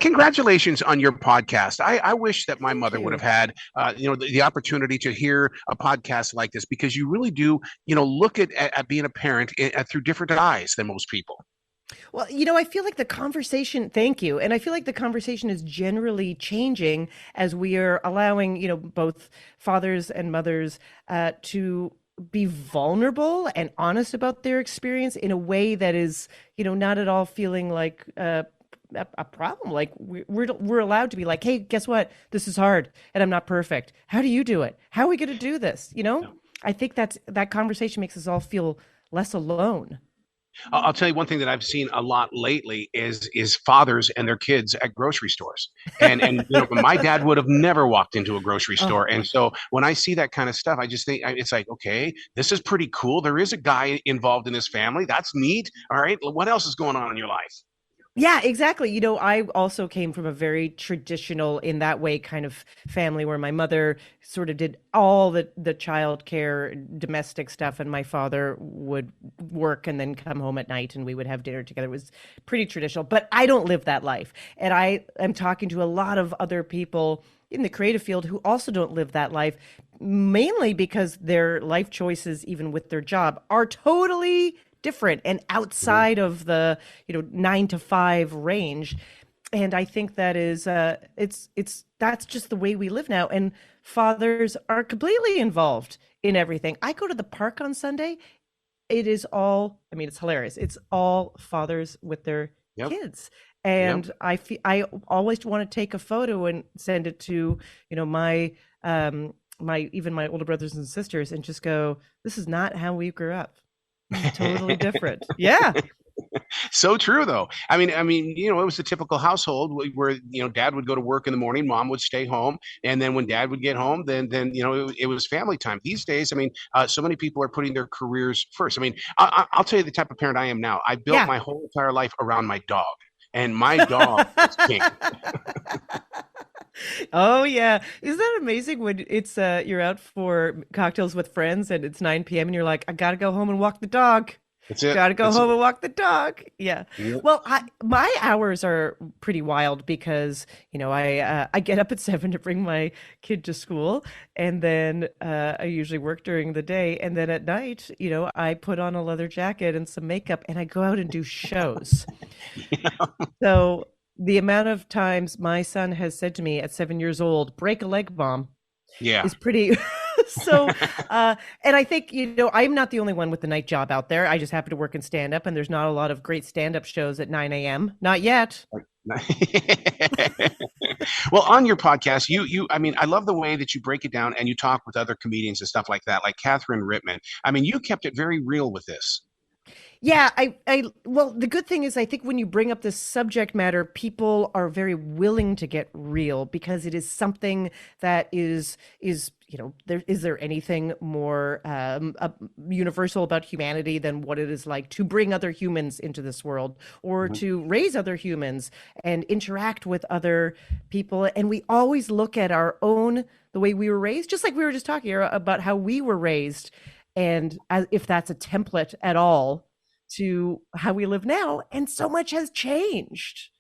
Congratulations on your podcast. I wish that my Thank mother would have you. had, the opportunity to hear a podcast like this because you really do, look at being a parent through different eyes than most people. Well, I feel like the conversation, thank you. And I feel like the conversation is generally changing as we are allowing, both fathers and mothers to be vulnerable and honest about their experience in a way that is, not at all feeling like a problem. Like we're allowed to be like, hey, guess what? This is hard and I'm not perfect. How do you do it? How are we going to do this? I think that conversation makes us all feel less alone. I'll tell you one thing that I've seen a lot lately is fathers and their kids at grocery stores. And my dad would have never walked into a grocery Oh, store. And so when I see that kind of stuff, I just think it's like, okay, this is pretty cool. There is a guy involved in this family. That's neat. All right, what else is going on in your life? yeah, exactly. I also came from a very traditional in that way kind of family where my mother sort of did all the child care, domestic stuff, and my father would work and then come home at night and we would have dinner together. It was pretty traditional, but I don't live that life. And I am talking to a lot of other people in the creative field who also don't live that life, mainly because their life choices, even with their job, are totally different and Mhm. outside of the 9 to 5 range. And I think that is it's that's just the way we live now, and fathers are completely involved in everything. I go to the park on Sunday. It is all, I mean, it's hilarious, it's all fathers with their Yep. kids. Yep. And I always want to take a photo and send it to my even my older brothers and sisters and just go, this is not how we grew up. This is totally different. Yeah. So true, though. I mean, it was a typical household where dad would go to work in the morning, mom would stay home, and then when dad would get home, then it was family time. These days, I mean, so many people are putting their careers first. I mean, I'll tell you the type of parent I am now. I built Yeah. my whole entire life around my dog, and my dog is king. Oh yeah. Isn't that amazing when it's you're out for cocktails with friends and it's 9 p.m. and you're like, I gotta go home and walk the dog. That's it. Gotta go That's home it. and walk the dog. Yeah. Yep. Well, my hours are pretty wild because, I get up at 7 to bring my kid to school, and then I usually work during the day, and then at night, I put on a leather jacket and some makeup and I go out and do shows. So the amount of times my son has said to me at 7 years old, break a leg, mom, Yeah. is pretty. So, and I think, I'm not the only one with the night job out there. I just happen to work in stand up, and there's not a lot of great stand up shows at 9 a.m. Not yet. Well, on your podcast, I mean, I love the way that you break it down and you talk with other comedians and stuff like that, like Catherine Rittman. I mean, you kept it very real with this. Yeah, well, the good thing is I think when you bring up this subject matter, people are very willing to get real because it is something that is, there anything more universal about humanity than what it is like to bring other humans into this world or Mhm. to raise other humans and interact with other people. And we always look at our own, the way we were raised, just like we were just talking about how we were raised, and as if that's a template at all to how we live now, and so much has changed.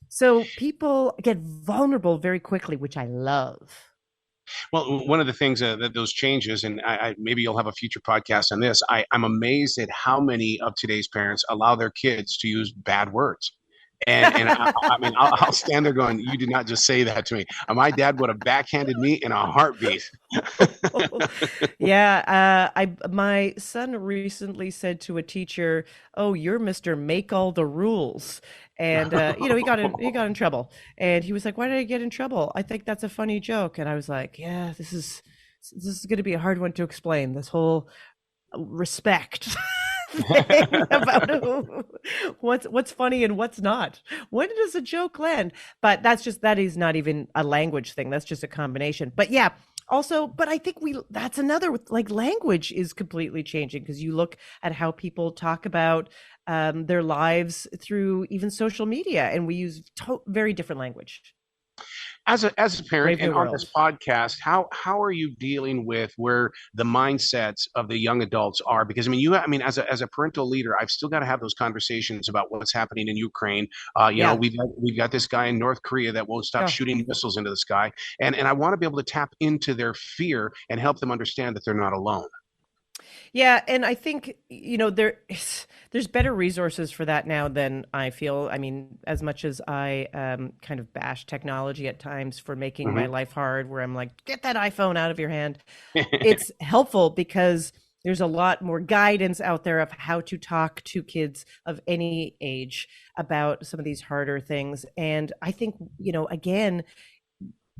So people get vulnerable very quickly, which I love. Well, one of the things that those changes, and maybe you'll have a future podcast on this. I'm amazed at how many of today's parents allow their kids to use bad words. And I mean, I'll stand there going, "You did not just say that to me." My dad would have backhanded me in a heartbeat. Yeah, I my son recently said to a teacher, "Oh, you're Mr. Make all the rules." And he got in trouble. And he was like, "Why did I get in trouble? I think that's a funny joke." And I was like, "Yeah, this is going to be a hard one to explain. This whole respect thing about what's funny and what's not. When does a joke land?" But that is not even a language thing. That's just a combination. But yeah, also, but I think that's another, like, language is completely changing because you look at how people talk about their lives through even social media, and we use very different language. as a parent Brave and New on this World. podcast, how are you dealing with where the mindsets of the young adults are? Because as a parental leader, I've still got to have those conversations about what's happening in Ukraine. Yeah. We've got this guy in North Korea that won't stop Oh. shooting missiles into the sky, and I want to be able to tap into their fear and help them understand that they're not alone. Yeah, and I think, there's better resources for that now than I feel. I mean, as much as I kind of bash technology at times for making my Hmm. life hard, where I'm like, get that iPhone out of your hand, it's helpful because there's a lot more guidance out there of how to talk to kids of any age about some of these harder things. And I think, again,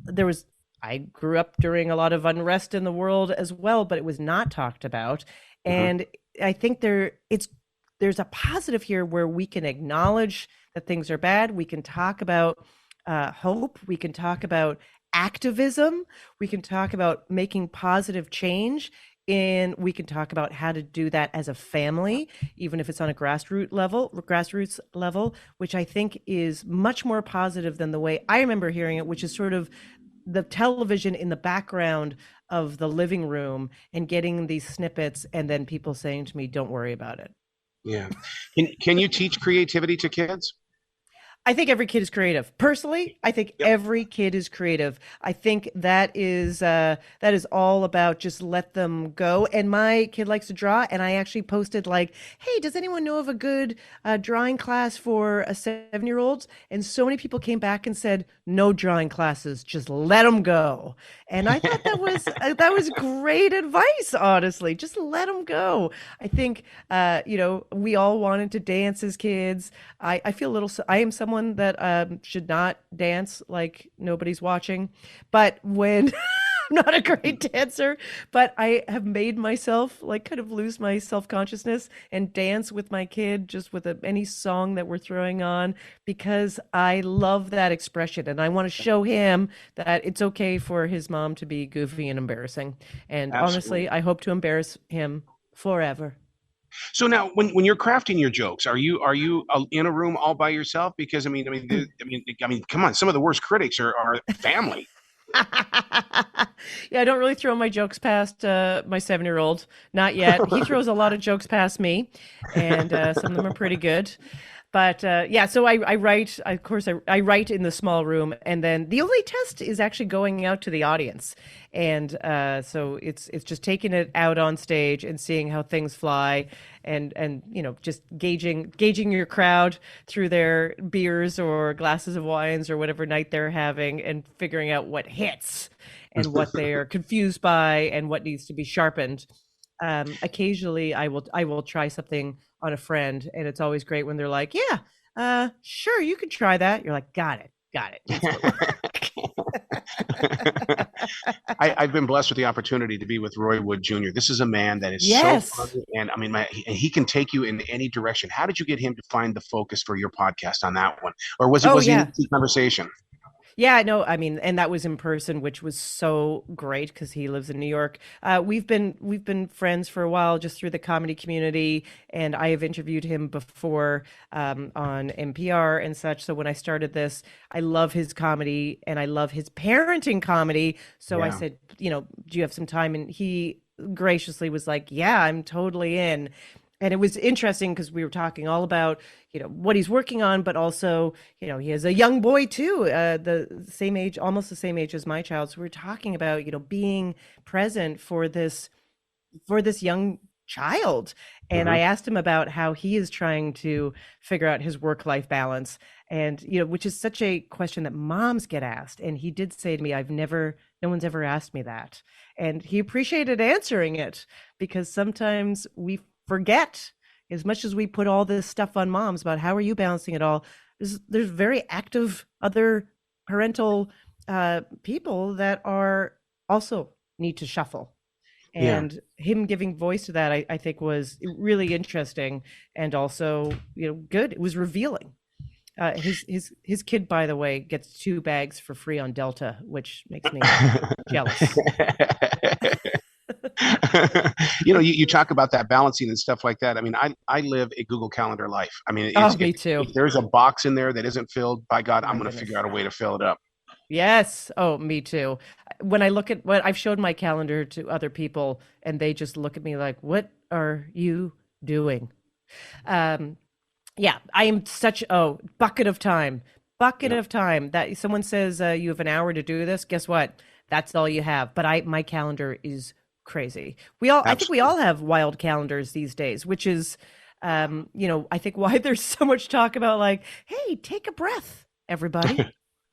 there was I grew up during a lot of unrest in the world as well, but it was not talked about. Hmm. And I think there's a positive here where we can acknowledge that things are bad. We can talk about hope. We can talk about activism. We can talk about making positive change. And we can talk about how to do that as a family, even if it's on a grassroots level, which I think is much more positive than the way I remember hearing it, which is sort of the television in the background of the living room and getting these snippets and then people saying to me, don't worry about it. Yeah. Can you teach creativity to kids? I think every kid is creative. Personally, I think Yep. every kid is creative. I think that is all about just let them go. And my kid likes to draw, and I actually posted like, "Hey, does anyone know of a good drawing class for a 7-year-old?" And so many people came back and said, "No drawing classes, just let them go." And I thought that was great advice. Honestly, just let them go. I think we all wanted to dance as kids. I feel a little. I am someone that should not dance like nobody's watching, but when I'm not a great dancer, but I have made myself like kind of lose my self consciousness and dance with my kid just with any song that we're throwing on because I love that expression and I want to show him that it's okay for his mom to be goofy and embarrassing. And honestly, Absolutely. I hope to embarrass him forever. So now, when you're crafting your jokes, are you in a room all by yourself? Because come on, some of the worst critics are family. Yeah, I don't really throw my jokes past my 7-year-old. Not yet. He throws a lot of jokes past me, and some of them are pretty good. But yeah, so I write. Of course, I write in the small room, and then the only test is actually going out to the audience, and so it's just taking it out on stage and seeing how things fly, and just gauging your crowd through their beers or glasses of wines or whatever night they're having, and figuring out what hits and what they're confused by and what needs to be sharpened. Occasionally I will try something on a friend, and it's always great when they're like, "Yeah, sure, you can try that." You're like, got it. Needs more work." I've been blessed with the opportunity to be with Roy Wood Jr. This is a man that is so Yes. funny, and he can take you in any direction. How did you get him to find the focus for your podcast on that one, or was it Oh was he an yeah. easy conversation? Yeah, no, I mean, and that was in person, which was so great because he lives in New York. We've been friends for a while, just through the comedy community, and I have interviewed him before on NPR and such. So when I started this, I love his comedy and I love his parenting comedy. So I Yeah. said, do you have some time? And he graciously was like, "Yeah, I'm totally in." And it was interesting because we were talking all about what he's working on, but also he has a young boy too, the same age, almost the same age as my child. So we are talking about being present for this young child. And I Hmm. asked him about how he is trying to figure out his work life balance, and which is such a question that moms get asked. And he did say to me, no one's ever asked me that. And he appreciated answering it because sometimes we forget, as much as we put all this stuff on moms about how are you balancing it all, there's very active other parental people that are also need to shuffle, Yeah. and him giving voice to that, I think was really interesting, and also good. It was revealing. His kid, by the way, gets 2 bags for free on Delta, which makes me jealous. You talk about that balancing and stuff like that. I live a Google Calendar life. Oh, If me too. there's a box in there that isn't filled, by God, Oh I'm my going to figure goodness. out a way to fill it up. Yes. Oh, me too. When I look at what I've showed my calendar to other people and they just look at me like, "What are you doing?" Um, yeah, I am such bucket of time. Bucket Yeah, of time that someone says you have an hour to do this. Guess what? That's all you have. But I my calendar is crazy. I think we absolutely. all have wild calendars these days, which is I think why there's so much talk about like, hey, take a breath, everybody.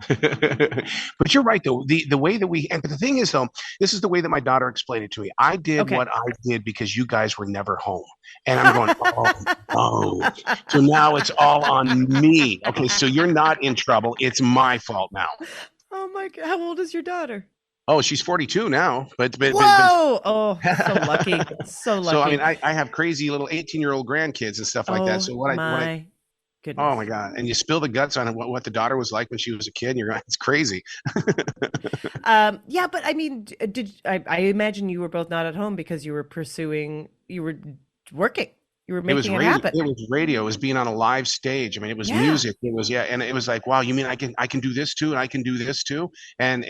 But you're right though. The way that we and but the thing is though, this is the way that my daughter explained it to me. I did Okay. what I did because you guys were never home. And I'm going, oh, oh. So now it's all on me. Okay, so you're not in trouble. It's my fault now. Oh my God. How old is your daughter? Oh, she's 42 now, but Whoa. Oh, so lucky. So so I mean lucky. I have crazy little 18-year-old grandkids and stuff like that. Oh So what I my oh goodness. my God. And you spill the guts on what the daughter was like when she was a kid, and you're going, it's crazy. Yeah, but I mean, I imagine you were both not at home because you were working, you were It was making it radio. happen. It was radio. It was being on a live stage. I mean, it was Yeah. music. It was yeah, and it was like, wow, you mean I can do this too, and I can do this too, and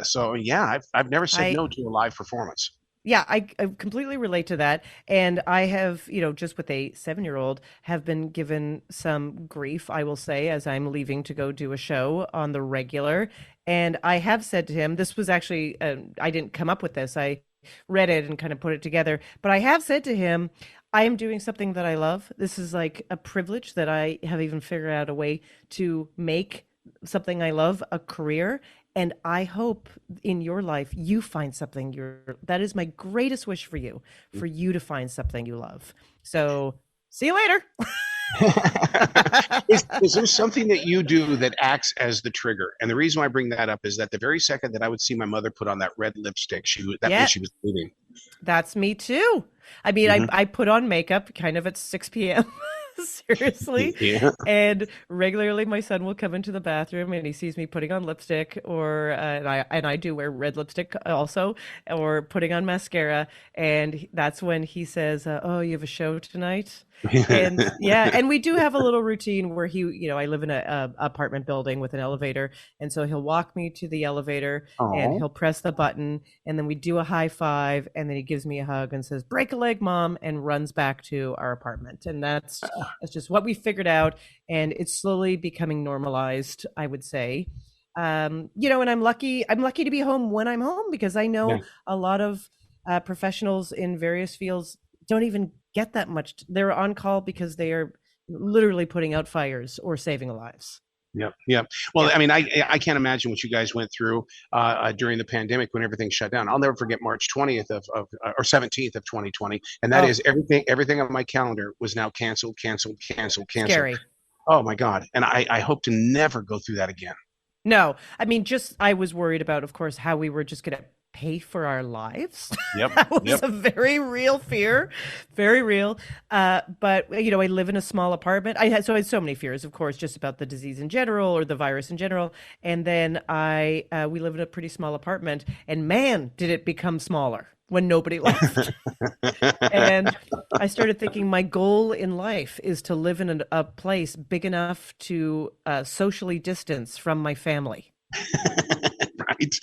so yeah, I've never said I no to a live performance. Yeah, I completely relate to that. And I have, just with a 7-year-old, have been given some grief, I will say, as I'm leaving to go do a show on the regular. And I have said to him, this was actually, I didn't come up with this. I read it and kind of put it together. But I have said to him, I am doing something that I love. This is like a privilege that I have even figured out a way to make something I love a career. And I hope in your life you find something that is my greatest wish for you to find something you love. So see you later. Is there something that you do that acts as the trigger? And the reason why I bring that up is that the very second that I would see my mother put on that red lipstick, that meant Yeah, she was leaving. that's me too. I mean, Hmm. I put on makeup kind of at 6 p.m. Seriously. Yeah. And regularly my son will come into the bathroom and he sees me putting on lipstick or and I do wear red lipstick also or putting on mascara and that's when he says, "Oh, you have a show tonight?" And yeah, and we do have a little routine where I live in a apartment building with an elevator, and so he'll walk me to the elevator and Oh. he'll press the button and then we do a high five and then he gives me a hug and says, "Break a leg, mom," and runs back to our apartment. And that's just what we figured out and it's slowly becoming normalized, I would say. And I'm lucky to be home when I'm home because I Yeah. know a lot of professionals in various fields don't even get that much. They're on call because they are literally putting out fires or saving lives. Yep. Yep. Well, Yeah. I mean, I can't imagine what you guys went through during the pandemic when everything shut down. I'll never forget March 20th or 17th of 2020, and that Oh, is everything on my calendar was now canceled, canceled, canceled, canceled. scary. Oh my God! And I hope to never go through that again. No, I mean, just I was worried about, of course, how we were just going to pay for our lives. Yep. That was Yep. a very real fear, very real. But I live in a small apartment. I had so many fears, of course, just about the disease in general or the virus in general. And then we live in a pretty small apartment, and man, did it become smaller when nobody left. And I started thinking my goal in life is to live in a place big enough to socially distance from my family. Right.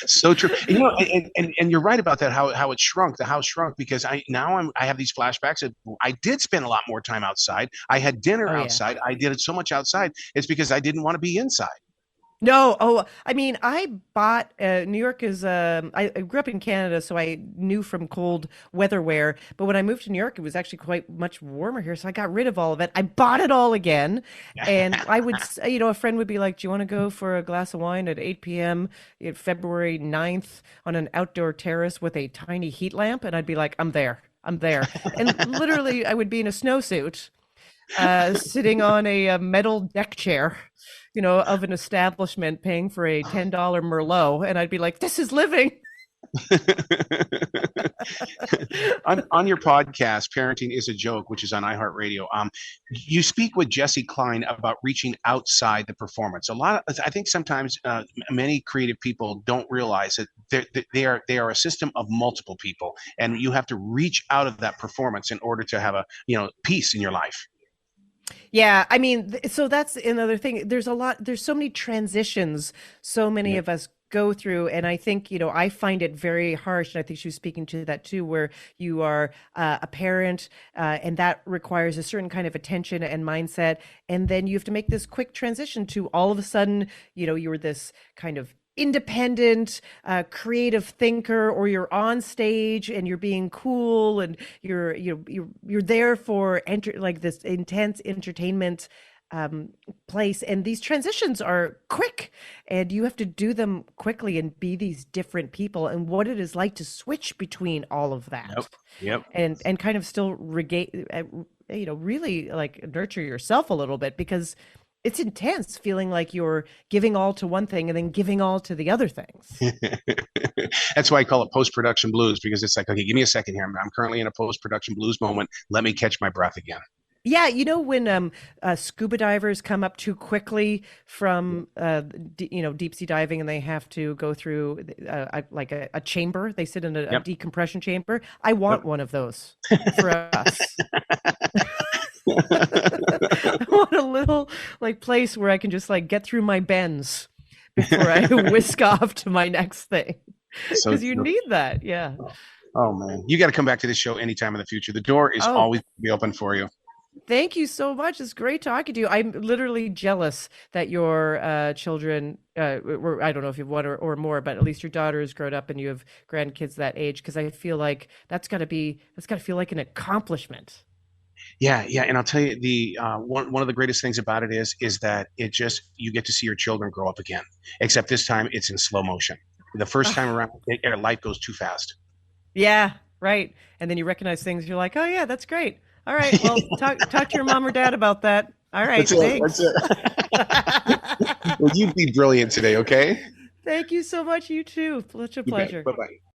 So true. And, and you're right about that. How it shrunk. The house shrunk because I have these flashbacks. I did spend a lot more time outside. I had dinner Oh yeah. outside. I did it so much outside. It's because I didn't want to be inside. No, oh, I mean, I bought New York is I grew up in Canada, so I knew from cold weather wear. But when I moved to New York, it was actually quite much warmer here, so I got rid of all of it. I bought it all again, and I would, a friend would be like, "Do you want to go for a glass of wine at 8 p.m. February 9th on an outdoor terrace with a tiny heat lamp?" And I'd be like, "I'm there, I'm there." And literally, I would be in a snowsuit sitting on a metal deck chair, of an establishment paying for a $10 Merlot. And I'd be like, this is living. On your podcast, Parenting is a Joke, which is on iHeartRadio, you speak with Jesse Klein about reaching outside the performance. I think sometimes many creative people don't realize that they are a system of multiple people, and you have to reach out of that performance in order to have a peace in your life. Yeah, I mean, so that's another thing. There's so many transitions so many Yeah. of us go through. And I think, I find it very harsh. And I think she was speaking to that too, where you are a parent and that requires a certain kind of attention and mindset. And then you have to make this quick transition to all of a sudden, you're this kind of independent creative thinker, or you're on stage and you're being cool and you're there for like this intense entertainment place, and these transitions are quick and you have to do them quickly and be these different people, and what it is like to switch between all of Yep. that Yep. and kind of still really like nurture yourself a little bit, because it's intense feeling like you're giving all to one thing and then giving all to the other things. That's why I call it post-production blues, because it's like, okay, give me a second here. I'm currently in a post-production blues moment. Let me catch my breath again. Yeah, when scuba divers come up too quickly from deep sea diving, and they have to go through like a chamber. They sit in a Yep. decompression chamber. I Yep. want one of those for us. I want a little like place where I can just like get through my bends before I whisk off to my next thing. So Because you true. need that. Yeah. Oh man, you got to come back to this show anytime in the future. The door is Oh, always be open for you. thank you so much. It's great talking to you. I'm literally jealous that your children, I don't know if you have one or more, but at least your daughter has grown up and you have grandkids that age. Because I feel like that's got to feel like an accomplishment. Yeah, yeah, and I'll tell you the one of the greatest things about it is that it just you get to see your children grow up again. Except this time it's in slow motion. The first time around, life goes too fast. Yeah, right. And then you recognize things. You're like, oh yeah, that's great. All right, well, talk to your mom or dad about that. All right, That's it. That's thanks. it. Well, you be brilliant today, okay? Thank you so much. You too. Such a You bet. pleasure. Bye bye.